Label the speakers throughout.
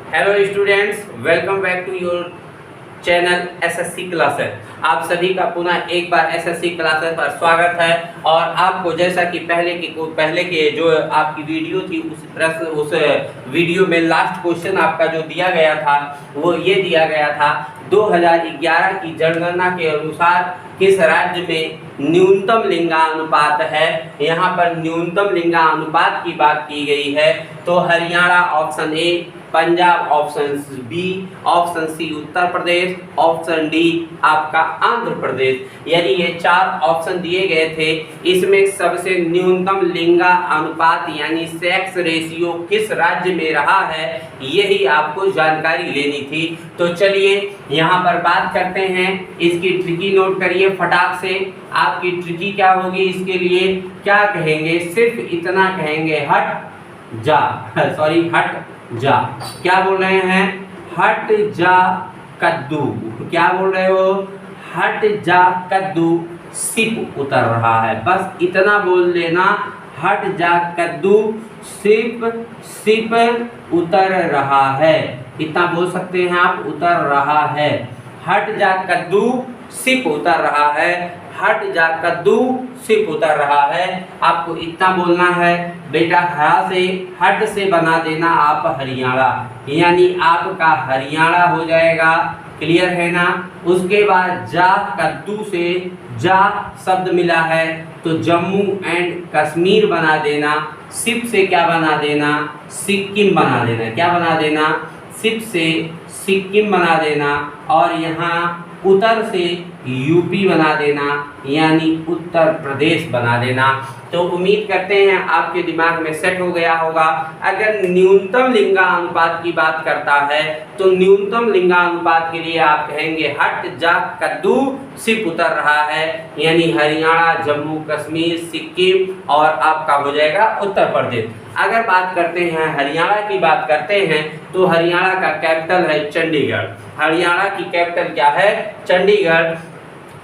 Speaker 1: Hello students, welcome back to your channel SSC classes. आप सभी का पुनः एक बार एसएससी क्लासेस पर स्वागत है। और आपको जैसा कि पहले के जो आपकी वीडियो थी उस वीडियो में लास्ट क्वेश्चन आपका जो दिया गया था वो ये दिया गया था 2011 की जनगणना के अनुसार किस राज्य में न्यूनतम लिंगानुपात है। यहाँ पर न्यूनतम लिंगानुपात की बात की गई है तो Haryana option A, Punjab option B, option C Uttar Pradesh, option D आपका आंध्र प्रदेश। यानी ये चार ऑप्शन दिए गए थे, इसमें सबसे न्यूनतम लिंगा अनुपात यानी सेक्स रेशियो किस राज्य में रहा है यही आपको जानकारी लेनी थी। तो चलिए यहाँ पर बात करते हैं, इसकी ट्रिकी नोट करिए फटाक से। आपकी ट्रिकी क्या होगी, इसके लिए क्या कहेंगे, सिर्फ इतना कहेंगे हट जा हट जा। क्या बोल रहे हैं, हट जा कद्दू। क्या बोल रहे हो, हट जा कद्दू सिप उतर रहा है। बस इतना बोल देना, हट जा कद्दू सिप उतर रहा है। इतना बोल सकते हैं आप, उतर रहा है। हट जा कद्दू सिप उतर रहा है, हट जा कद्दू सिप उतर रहा है। आपको इतना बोलना है बेटा। हट से बना देना आप हरियाणा, यानी आपका हरियाणा हो जाएगा। क्लियर है ना। उसके बाद जा कद्दू से जा शब्द मिला है तो जम्मू एंड कश्मीर बना देना। सिप से क्या बना देना, सिक्किम बना देना। क्या बना देना, सिप से सिक्किम बना देना। और यहाँ उत्तर से यूपी बना देना, यानी उत्तर प्रदेश बना देना। तो उम्मीद करते हैं आपके दिमाग में सेट हो गया होगा। अगर न्यूनतम लिंगानुपात की बात करता है तो न्यूनतम लिंगानुपात के लिए आप कहेंगे हट जा कद्दू सिप उतर रहा है, यानी हरियाणा, जम्मू कश्मीर, सिक्किम और आपका हो जाएगा उत्तर प्रदेश। अगर बात करते हैं हरियाणा की बात करते हैं तो हरियाणा का कैपिटल है चंडीगढ़। हरियाणा की कैपिटल क्या है, चंडीगढ़।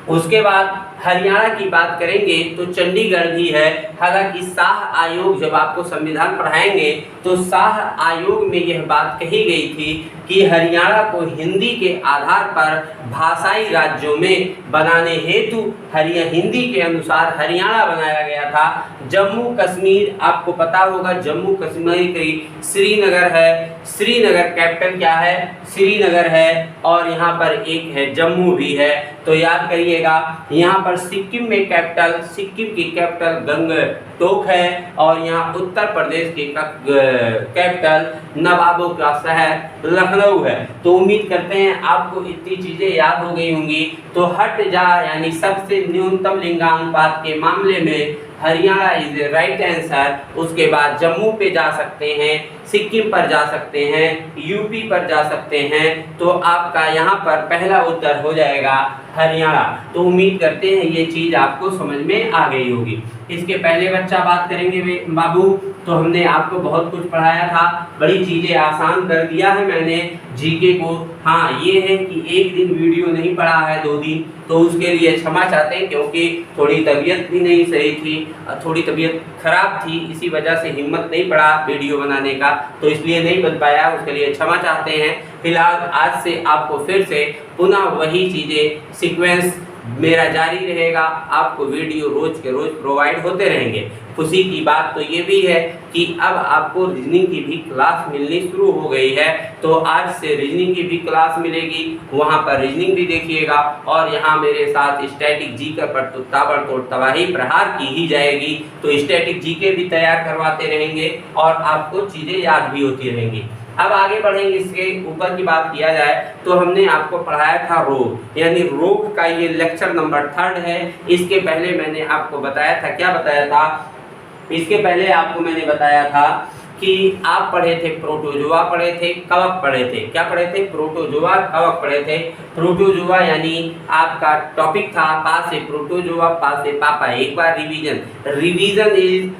Speaker 1: उसके बाद हरियाणा की बात करेंगे तो चंडीगढ़ भी है। हालांकि शाह आयोग जब आपको संविधान पढ़ाएंगे तो शाह आयोग में यह बात कही गई थी कि हरियाणा को हिंदी के आधार पर भाषाई राज्यों में बनाने हेतु हिंदी के अनुसार हरियाणा बनाया गया था। जम्मू कश्मीर आपको पता होगा, जम्मू कश्मीर की श्रीनगर है। श्रीनगर कैपिटल क्या है, श्रीनगर है। और यहाँ पर एक है जम्मू भी है, तो याद करिएगा। यहाँ पर सिक्किम में कैपिटल, सिक्किम की कैपिटल गंगटोक है। और यहाँ उत्तर प्रदेश की कैपिटल नवाबों का शहर लखनऊ है। तो उम्मीद करते हैं आपको इतनी चीजें याद हो गई होंगी। तो हट जा यानी सबसे न्यूनतम लिंगानुपात के मामले में हरियाणा इज राइट आंसर। उसके बाद जम्मू पे जा सकते हैं, सिक्किम पर जा सकते हैं, यूपी पर जा सकते हैं। तो आपका यहाँ पर पहला उत्तर हो जाएगा हरियाणा। तो उम्मीद करते हैं ये चीज़ आपको समझ में आ गई होगी। इसके पहले बच्चा बात करेंगे बाबू, तो हमने आपको बहुत कुछ पढ़ाया था, बड़ी चीज़ें आसान कर दिया है मैंने जीके को। हाँ ये है कि एक दिन वीडियो नहीं पढ़ा है, 2 दिन, तो उसके लिए क्षमा चाहते हैं क्योंकि थोड़ी तबीयत भी नहीं सही थी, थोड़ी तबीयत खराब थी, इसी वजह से हिम्मत नहीं पड़ा वीडियो बनाने का, तो इसलिए नहीं बन पाया। उसके लिए क्षमा चाहते हैं। फिलहाल आज से आपको फिर से पुनः वही चीज़ें सीक्वेंस मेरा जारी रहेगा। आपको वीडियो रोज के रोज प्रोवाइड होते रहेंगे। खुशी की बात तो ये भी है कि अब आपको रीजनिंग की भी क्लास मिलनी शुरू हो गई है। तो आज से रीजनिंग की भी क्लास मिलेगी, वहाँ पर रीजनिंग भी देखिएगा। और यहाँ मेरे साथ स्टैटिक जीके पर तो ताबड़तोड़ तबाही प्रहार की ही जाएगी। तो स्टैटिक जीके भी तैयार करवाते रहेंगे और आपको चीज़ें याद भी होती रहेंगी। अब आगे बढ़ेंगे, इसके ऊपर की बात किया जाए तो हमने आपको पढ़ाया था रोग, यानी रोग का ये लेक्चर नंबर 3 है। इसके पहले मैंने आपको बताया था, क्या बताया था, इसके पहले आपको मैंने बताया था कि आप पढ़े थे प्रोटोजोआ पढ़े थे, कवक पढ़े थे। क्या पढ़े थे, प्रोटोजोआ कवक पढ़े थे। प्रोटोजोआ यानी आपका टॉपिक था पा से प्रोटोजोआ, पा से पापा। एक बार रिवीजन इज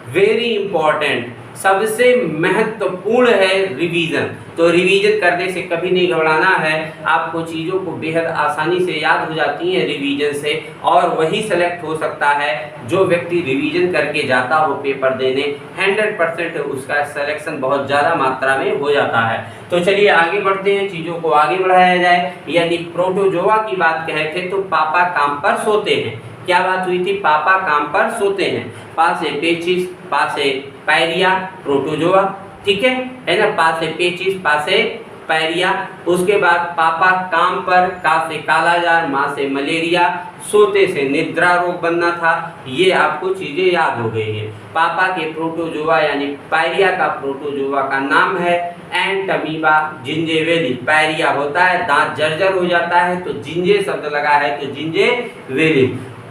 Speaker 1: वेरी इंपॉर्टेंट। सबसे महत्वपूर्ण है रिवीजन। तो रिवीजन करने से कभी नहीं घबराना है, आपको चीज़ों को बेहद आसानी से याद हो जाती हैं रिवीजन से, और वही सेलेक्ट हो सकता है जो व्यक्ति रिवीजन करके जाता हो पेपर देने। 100% उसका सिलेक्शन बहुत ज़्यादा मात्रा में हो जाता है। तो चलिए आगे बढ़ते हैं, चीज़ों को आगे बढ़ाया जाए। यानी प्रोटोजोआ की बात कहे थे तो पापा काम पर सोते हैं। क्या बात हुई थी? पापा काम पर सोते हैं। पास है पेचिस, पास है पैरिया, प्रोटोजोआ, ठीक है ना। पास है पेचिस, पास है पैरिया। उसके बाद पापा काम पर, का से कालाजार, माँ से मलेरिया, सोते से निद्रा रोग बनना था। ये आपको चीजें याद हो गई है। पापा के प्रोटोजोआ यानी पैरिया का प्रोटोजोआ का नाम है एंटमीबा जिंजेवेली। पैरिया होता है दांत जर्जर हो जाता है तो जिंजे शब्द लगा है तो जिंजेवेली।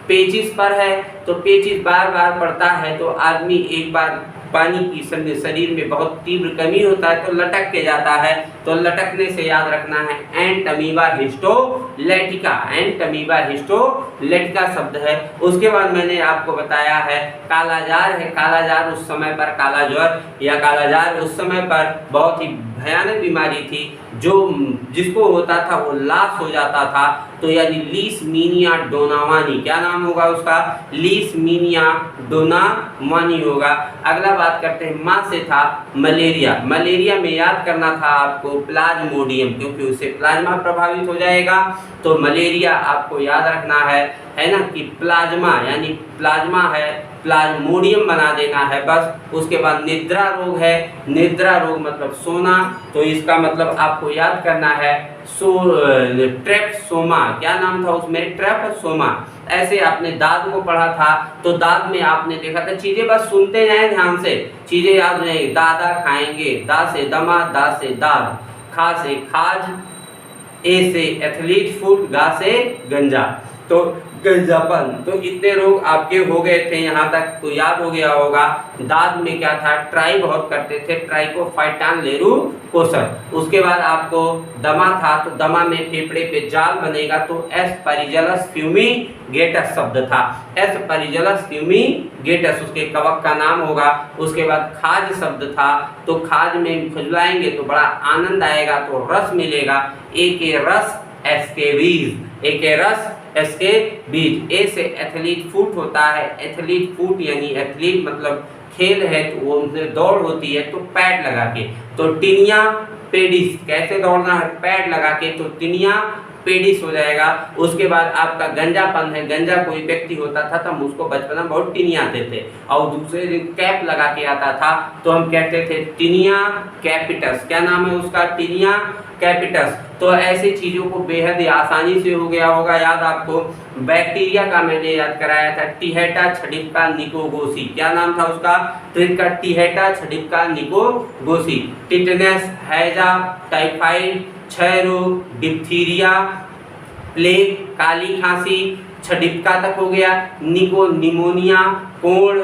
Speaker 1: पेचिस पर है तो पेचिस बार बार पड़ता है तो आदमी एक बार पानी की शरीर में बहुत तीव्र कमी होता है तो लटक के जाता है, तो लटकने से याद रखना है एंटमीबा हिस्टोलेटिका। एंटमीबा हिस्टोलेटिका शब्द है। उसके बाद मैंने आपको बताया है कालाजार है। कालाजार उस समय पर, काला ज्वर या कालाजार उस समय पर बहुत ही भयानक बीमारी थी, जो जिसको होता था वो लाश हो जाता था। तो यानी लीशमीनिया डोनावानी, क्या नाम होगा उसका? लीशमीनिया डोनावानी होगा। अगला बात करते हैं, माँ से था मलेरिया। मलेरिया में याद करना था आपको प्लाज्मोडियम, क्योंकि उससे प्लाज्मा प्रभावित हो जाएगा। तो मलेरिया आपको याद रखना है ना, कि प्लाज्मा यानी प्लाज्मा है, प्लाज्मोडियम बना देना है बस। उसके बाद निद्रा रोग है। निद्रा रोग मतलब सोना, तो इसका मतलब आपको याद करना है ट्रेपसोमा। क्या नाम था उसमें? ट्रेपसोमा। ऐसे आपने दाद को पढ़ा था तो दाद में आपने देखा था, चीजें बस सुनते जाएं ध्यान से, चीजें याद हो जाएंगी। दादा खाएंगे, दा से दमा, दा से दाद, खा से खाज, ए से एथलीट फूड, गा से गंजा, तो गंजापन। तो इतने रोग आपके हो गए थे यहाँ तक, तो याद हो गया होगा। दाद में क्या था? ट्राई बहुत करते थे, ट्राइकोफाइटान लेरू कोसर। उसके बाद आपको दमा था तो दमा में फेफड़े पे जाल बनेगा तो एस्पेरिजिलस फ्यूमिगेटस शब्द था। एस्पेरिजिलस फ्यूमिगेटस उसके कवक का नाम होगा। उसके बाद खाज शब्द था तो खाज में खुजलाएंगे तो बड़ा आनंद आएगा तो रस मिलेगा। ए के रस, एस के बीज, ए के रस, एस के बीज। ए से एथलीट फूट होता है। एथलीट फूट यानी एथलीट मतलब खेल है तो वो उनसे दौड़ होती है तो पैड लगा के। तो टिनिया पेडिस, कैसे दौड़ना है? पैड लगा के, तो टिनिया पेडिस हो जाएगा। उसके बाद आपका गंजापन है। गंजा कोई व्यक्ति होता था तो हम उसको बचपन में बहुत टिनियाते थे, और दूसरे दिन कैप लगा के आता था तो हम कहते थे टिनिया कैपिटस। क्या नाम है उसका? Taenia capitis. तो ऐसी चीज़ों को बेहद ही आसानी से हो गया होगा याद आपको। बैक्टीरिया का मैंने याद कराया था, टिहेटा छडिप्का निकोगोसी। क्या नाम था उसका? ट्रिक का टिहेटा छडिप्का निकोगोसी। टिटनेस, हैजा, टाइफाइड, क्षय रोग, डिप्थीरिया, प्लेग, काली खांसी, छडिप्का तक हो गया। निको निमोनिया, कोढ़,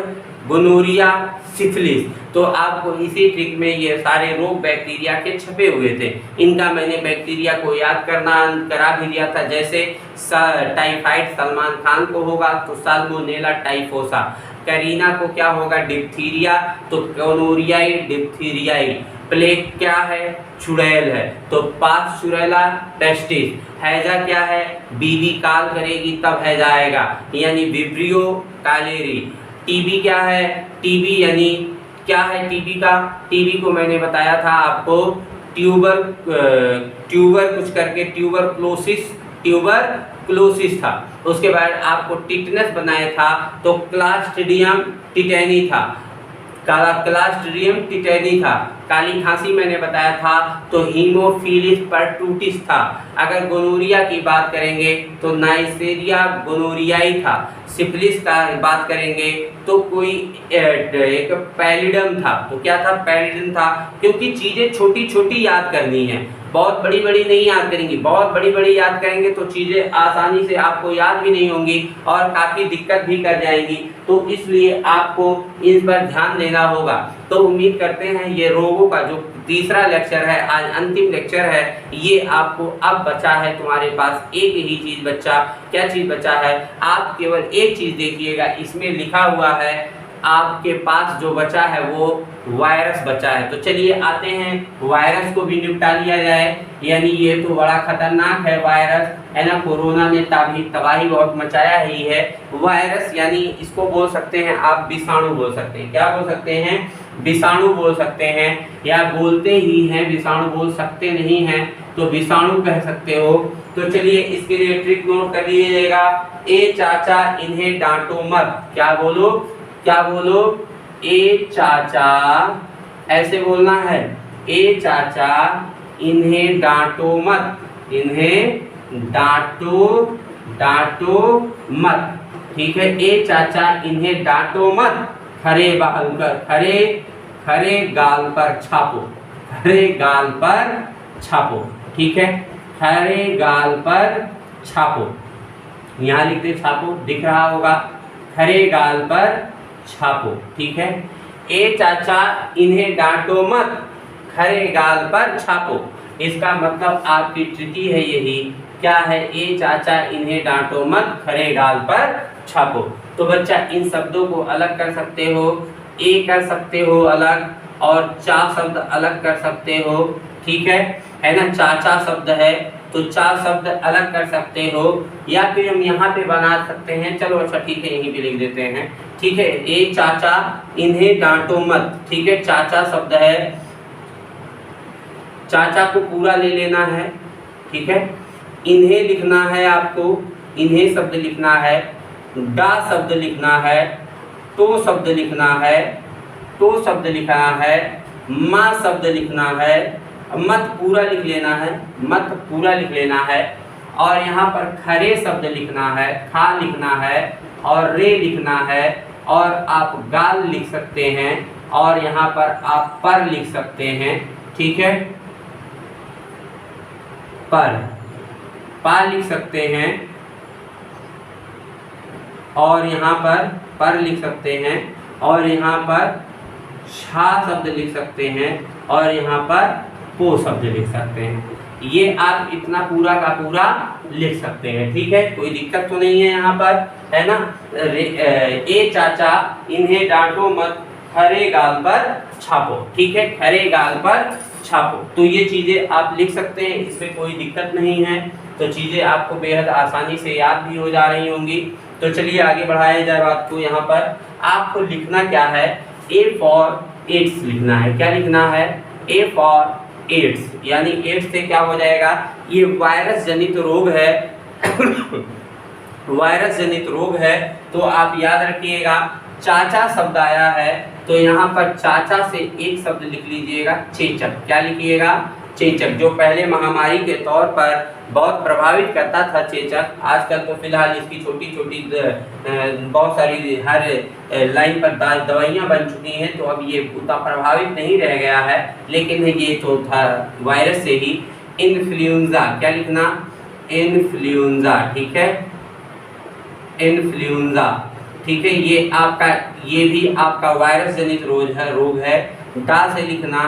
Speaker 1: गोनोरिया, सिफिलिस। तो आपको इसी ट्रिक में ये सारे रोग बैक्टीरिया के छपे हुए थे। इनका मैंने बैक्टीरिया को याद करा भी दिया था। जैसे टाइफाइड सलमान खान को होगा तो साल्मोनेला टाइफोसा। करीना को क्या होगा? डिप्थीरिया, तो गोनोरियाई, डिप्थीरियाई। प्लेग क्या है? चुड़ैल है, तो पास्चुरेला टेस्टिस। हैजा क्या है? बीबी काल करेगी तब हैजा आएगा, यानी विब्रियो कालेरी। टीबी क्या है? टीबी यानी क्या है टीबी का? टीबी को मैंने बताया था आपको ट्यूबर कुछ करके ट्यूबरक्लोसिस था। उसके बाद आपको टिटनेस बनाया था तो क्लास्ट्रिडियम टिटेनी था। क्लास्ट्रिडियम टिटेनी था। काली खांसी मैंने बताया था तो हीमोफिलिस परटूटिस था। अगर गोनोरिया की बात करेंगे तो नाइसेरिया गोनोरियाई था। सिफिलिस का बात करेंगे तो कोई एक पैलिडम था। तो क्या था? पैलिडम था। क्योंकि चीज़ें छोटी छोटी याद करनी है, बहुत बड़ी बड़ी नहीं याद करेंगी। बहुत बड़ी बड़ी याद करेंगे तो चीज़ें आसानी से आपको याद भी नहीं होंगी और काफ़ी दिक्कत भी कर जाएंगी। तो इसलिए आपको इस पर ध्यान देना होगा। तो उम्मीद करते हैं ये रोगों का जो तीसरा लेक्चर है, आज अंतिम लेक्चर है, ये आपको अब बचा है तुम्हारे पास एक ही चीज़ बच्चा। क्या चीज़ बचा है? आप केवल एक चीज़ देखिएगा, इसमें लिखा हुआ है आपके पास जो बचा है वो वायरस बचा है। तो चलिए आते हैं वायरस को भी निपटा लिया जाए। यानी ये तो बड़ा खतरनाक है वायरस, है ना। कोरोना ने तबाही बहुत मचाया ही है। वायरस यानी इसको बोल सकते हैं आप विषाणु बोल सकते हैं। क्या बोल सकते हैं? विषाणु बोल सकते हैं, या बोलते ही हैं, विषाणु बोल सकते नहीं हैं तो विषाणु कह सकते हो। तो चलिए इसके लिए ट्रिक नोट कर लीजिएगा। ए चाचा इन्हें डांटो मत। क्या बोलो? क्या बोलो? ए चाचा, ऐसे बोलना है। ए चाचा इन्हें डांटो मत। इन्हें डांटो मत। ठीक है। ए चाचा इन्हें डांटो मत। खरे गाल पर छापो। खरे गाल पर छापो। ठीक है। खरे गाल पर छापो। यहाँ लिखते छापो, दिख रहा होगा। खरे गाल पर छापो। ठीक है। ए चाचा इन्हें डांटो मत, खरे गाल पर छापो। इसका मतलब आपकी ट्रिकी है यही। क्या है? ए चाचा इन्हें डांटो मत, खरे गाल पर छापो। तो बच्चा इन शब्दों को अलग कर सकते हो। ए कर सकते हो अलग, और चा शब्द अलग कर सकते हो। ठीक है ना। चाचा शब्द है तो चा शब्द अलग कर सकते हो, या फिर हम यहाँ पे बना सकते हैं। चलो अच्छा ठीक है, यहीं पे लिख देते हैं। ठीक है। ए चाचा इन्हें डांटो मत। ठीक है। चाचा शब्द है, चाचा को पूरा ले लेना है। ठीक है। इन्हें लिखना है आपको, इन्हें शब्द लिखना है। डा शब्द लिखना है, तो शब्द लिखना है, तो शब्द लिखना है। माँ शब्द लिखना है। मत पूरा लिख लेना है, मत पूरा लिख लेना है। और यहाँ पर खरे शब्द लिखना है, खा लिखना है, और रे लिखना है। और आप गाल लिख सकते हैं, और यहाँ पर आप पर लिख सकते हैं। ठीक है। पर लिख सकते हैं, और यहाँ पर लिख सकते हैं, और यहाँ पर छा शब्द लिख सकते हैं, और यहाँ पर को शब्द लिख सकते हैं। ये आप इतना पूरा का पूरा लिख सकते हैं। ठीक है। कोई दिक्कत तो नहीं है यहाँ पर, है ना। ए चाचा इन्हें डांटो मत, खरे गाल पर छापो। ठीक है। खरे गाल पर छापो। तो ये चीज़ें आप लिख सकते हैं, इसमें कोई दिक्कत नहीं है। तो चीज़ें आपको बेहद आसानी से याद भी हो जा रही होंगी। तो चलिए आगे बढ़ाया जाए बात को। यहाँ पर आपको लिखना क्या है? ए फॉर एड्स लिखना है। क्या लिखना है? A for AIDS. यानी एड्स से क्या हो जाएगा? ये वायरस जनित रोग है। वायरस जनित रोग है। तो आप याद रखिएगा, चाचा शब्द आया है तो यहाँ पर चाचा से एक शब्द लिख लीजिएगा, चेचक। क्या लिखिएगा? चेचक। जो पहले महामारी के तौर पर बहुत प्रभावित करता था चेचक, आजकल तो फिलहाल इसकी छोटी छोटी बहुत सारी हर लाइन पर दवाइयाँ बन चुकी हैं, तो अब ये उतना प्रभावित नहीं रह गया है। लेकिन ये तो था वायरस से ही। इन्फ्लुएंजा। क्या लिखना? इन्फ्लुएंजा। ठीक है। इन्फ्लुएंजा। ठीक है। ये भी आपका वायरस जनित रोग है। डा से लिखना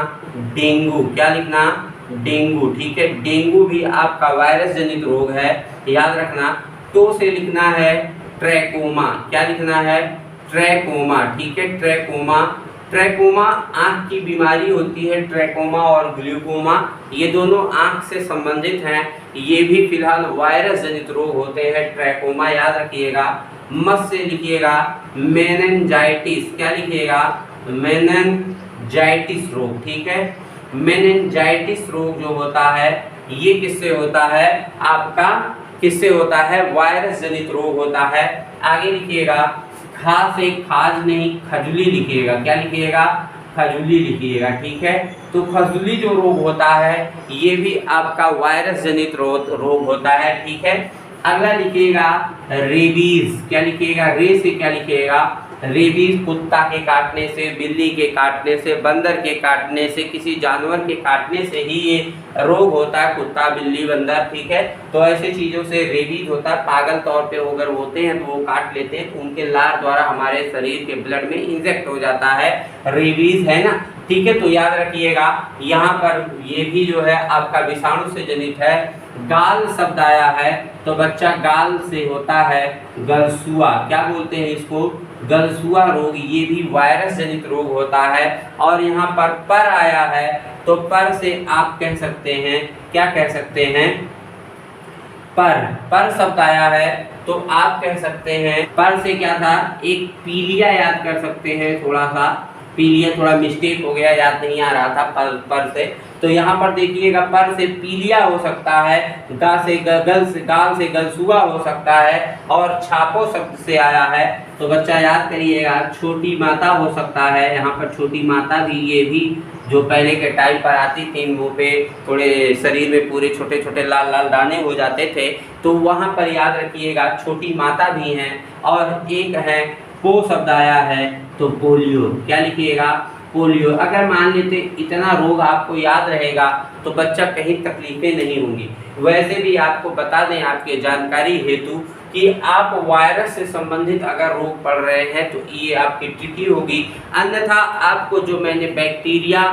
Speaker 1: डेंगू। क्या लिखना? डेंगू। ठीक है। डेंगू भी आपका वायरस जनित रोग है, याद रखना। तो से लिखना है ट्रैकोमा। क्या लिखना है? ट्रैकोमा। ठीक है। ट्रैकोमा। ट्रैकोमा आँख की बीमारी होती है, ट्रैकोमा और ग्लूकोमा, ये दोनों आँख से संबंधित हैं। ये भी फिलहाल वायरस जनित रोग होते हैं। ट्रैकोमा याद रखिएगा। मत से लिखिएगा मेनिंजाइटिस। क्या लिखिएगा? मेनिंजाइटिस रोग। ठीक है। मेनिंजाइटिस रोग जो होता है ये किससे होता है? आपका किससे होता है? वायरस जनित रोग होता है। आगे लिखिएगा, खा से खाज नहीं, खजुली लिखिएगा। क्या लिखिएगा? खजुली लिखिएगा। ठीक है। तो खजुली जो रोग होता है ये भी आपका वायरस जनित रोग होता है। ठीक है। अगला लिखिएगा रेबीज। क्या लिखिएगा? रे से क्या लिखिएगा? रेबीज कुत्ता के काटने से, बिल्ली के काटने से, बंदर के काटने से, किसी जानवर के काटने से ही ये रोग होता है। कुत्ता, बिल्ली, बंदर। ठीक है। तो ऐसे चीज़ों से रेबीज होता है। पागल तौर पे अगर होते हैं तो वो काट लेते हैं, तो उनके लार द्वारा हमारे शरीर के ब्लड में इंजेक्ट हो जाता है, रेबीज, है ना। ठीक है। तो याद रखिएगा, यहाँ पर ये भी जो है आपका विषाणु से जनित है। गाल शब्द आया है तो बच्चा गाल से होता है गलसुआ। क्या बोलते हैं इसको? गलसुआ रोग, ये भी वायरस जनित रोग होता है। और यहाँ पर आया है तो पर से आप कह सकते हैं, क्या कह सकते हैं, पर शब्द आया है तो आप कह सकते हैं पर से क्या था, एक पीलिया याद कर सकते हैं, थोड़ा सा पीलिया, थोड़ा मिस्टेक हो गया, याद नहीं आ रहा था पर से। तो यहाँ पर देखिएगा पर से पीलिया हो सकता है, गाल से गलसुआ हो सकता है, और छापो शब्द से आया है तो बच्चा याद करिएगा छोटी माता हो सकता है। यहाँ पर छोटी माता भी, ये भी जो पहले के टाइम पर आती थी, मुँह पे थोड़े शरीर में पूरे छोटे छोटे लाल लाल दाने हो जाते थे, तो वहाँ पर याद रखिएगा छोटी माता भी हैं। और एक है पो शब्द आया है तो पोलियो, क्या लिखिएगा, पोलियो। अगर मान लेते इतना रोग आपको याद रहेगा तो बच्चा कहीं तकलीफें नहीं होंगी। वैसे भी आपको बता दें आपके जानकारी हेतु कि आप वायरस से संबंधित अगर रोग पढ़ रहे हैं तो ये आपकी ट्रिकी होगी। अन्यथा आपको जो मैंने बैक्टीरिया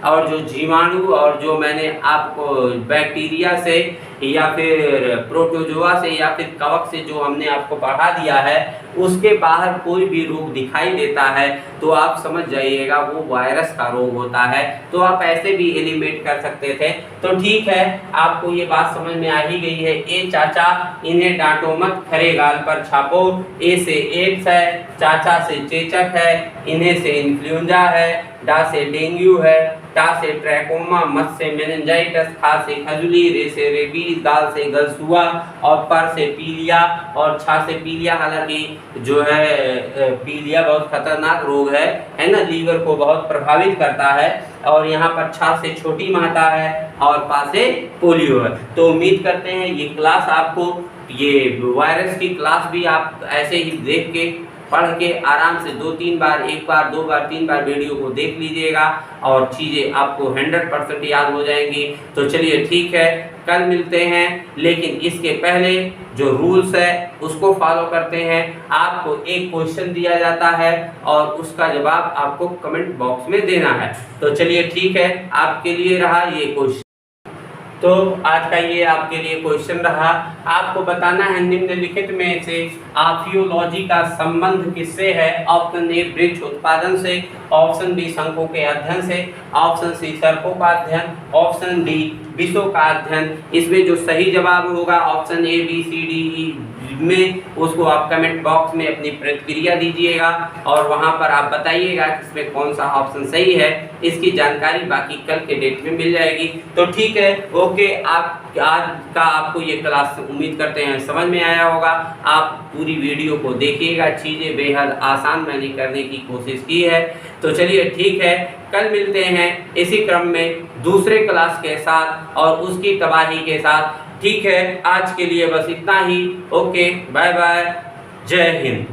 Speaker 1: और जो जीवाणु और जो मैंने आपको बैक्टीरिया से या फिर प्रोटोजोआ से या फिर कवक से जो हमने आपको पढ़ा दिया है, उसके बाहर कोई भी रोग दिखाई देता है तो आप समझ जाइएगा वो वायरस का रोग होता है। तो आप ऐसे भी एलिमिनेट कर सकते थे। तो ठीक है, आपको ये बात समझ में आ ही गई है। ए चाचा इन्हें डांटो मत, खरे गाल पर छापो। ए से एड्स है, चाचा से चेचक है, इन्हें से इन्फ्लुएंजा है, डा से डेंगू है, टा से ट्रैकोमा, मत से मेनिंजाइटिस, खा से खजुली, रे से रेबीज, गाल से गलसुआ, और पर से पीलिया, और छा से पीलिया। हालांकि जो है पीलिया बहुत खतरनाक रोग है ना, लीवर को बहुत प्रभावित करता है। और यहाँ पर छा से छोटी माता है और पा से पोलियो है। तो उम्मीद करते हैं ये क्लास आपको, ये वायरस की क्लास भी आप ऐसे ही देख के पढ़ के आराम से 2-3 बार, 1 बार 2 बार 3 बार वीडियो को देख लीजिएगा और चीज़ें आपको 100% याद हो जाएंगी। तो चलिए ठीक है, कल मिलते हैं। लेकिन इसके पहले जो रूल्स है उसको फॉलो करते हैं। आपको एक क्वेश्चन दिया जाता है और उसका जवाब आपको कमेंट बॉक्स में देना है। तो चलिए ठीक है, आपके लिए रहा ये क्वेश्चन। तो आज का ये आपके लिए क्वेश्चन रहा। आपको बताना है निम्नलिखित में से आर्कियोलॉजी का संबंध किससे है। ऑप्शन ए वृक्ष उत्पादन से, ऑप्शन बी शंखों के अध्ययन से, ऑप्शन सी सर्पों का अध्ययन, ऑप्शन डी विषों का अध्ययन। इसमें जो सही जवाब होगा option A B C D E में, उसको आप कमेंट बॉक्स में अपनी प्रतिक्रिया दीजिएगा और वहां पर आप बताइएगा कि इसमें कौन सा ऑप्शन सही है। इसकी जानकारी बाकी कल के डेट में मिल जाएगी। तो ठीक है, ओके। आप आज का आपको ये क्लास उम्मीद करते हैं समझ में आया होगा। आप पूरी वीडियो को देखिएगा, चीज़ें बेहद आसान मैंने करने की कोशिश की है। तो चलिए ठीक है, कल मिलते हैं इसी क्रम में दूसरे क्लास के साथ और उसकी तबाही के साथ। ठीक है, आज के लिए बस इतना ही। ओके, बाय बाय, जय हिंद।